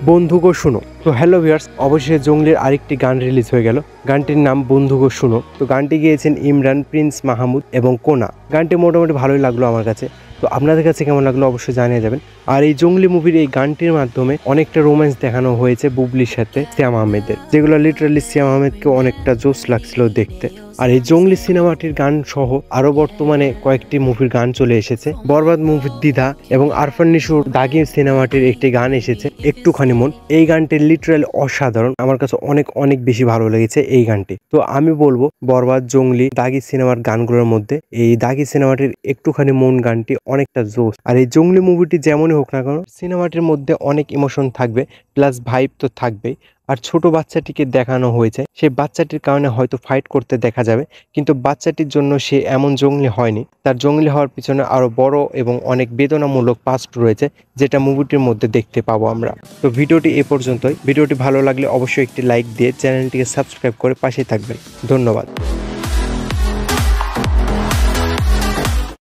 বন্ধু গো শুনো। তো হ্যালো ভিউয়ার্স, অবশেষে জঙ্গলির আরেকটি গান রিলিজ হয়ে গেল। গানটির নাম বন্ধু গো শুনো। তো গানটি গেয়েছেন ইমরান, প্রিন্স মাহমুদ এবং কোনা। গানটি মোটামুটি ভালোই লাগলো আমার কাছে। তো আপনাদের কাছে কেমন লাগলো অবশ্যই জানিয়ে যাবেন। আর এই জঙ্গলি মুভির এই গানটির মাধ্যমে অনেকটা রোম্যান্স দেখানো হয়েছে বুবলির সাথে শ্যাম আহমেদের, যেগুলো লিটারালি শ্যাম আহমেদকে অনেকটা জোশ লাগছিল দেখতে। আর এই জঙ্গলি সিনেমাটির গান সহ আরো বর্তমানে কয়েকটি মুভির গান চলে এসেছে। বরবাদ মুভির দ্বিধা এবং আরফান নিশুর দাগি সিনেমাটির একটি গান এসেছে একটুখানি মন। এই গানটি লিটারালি অসাধারণ, আমার কাছে অনেক অনেক বেশি ভালো লেগেছে এই গানটি। তো আমি বলবো বরবাদ, জঙ্গলি, দাগি সিনেমার গানগুলোর মধ্যে এই দাগি সিনেমাটির একটুখানি মন গানটি অনেকটা জোশ। আর এই জঙ্গলি মুভিটি যেমনই হোক না কেন, সিনেমাটির মধ্যে অনেক ইমোশন থাকবে, প্লাস ভাইব তো থাকবেই। আর ছোট বাচ্চাটিকে দেখানো হয়েছে, সেই বাচ্চাটির কারণে হয়তো ফাইট করতে দেখা যাবে, কিন্তু বাচ্চাটির জন্য সে এমন জঙ্গলি হয়নি। তার জঙ্গলি হওয়ার পিছনে আরো বড় এবং অনেক বেদনামূলক পাস্ট রয়েছে, যেটা মুভিটির মধ্যে দেখতে পাবো আমরা। তো ভিডিওটি এ পর্যন্তই। ভিডিওটি ভালো লাগলে অবশ্যই একটি লাইক দিয়ে চ্যানেলটিকে সাবস্ক্রাইব করে পাশেই থাকবেন। ধন্যবাদ।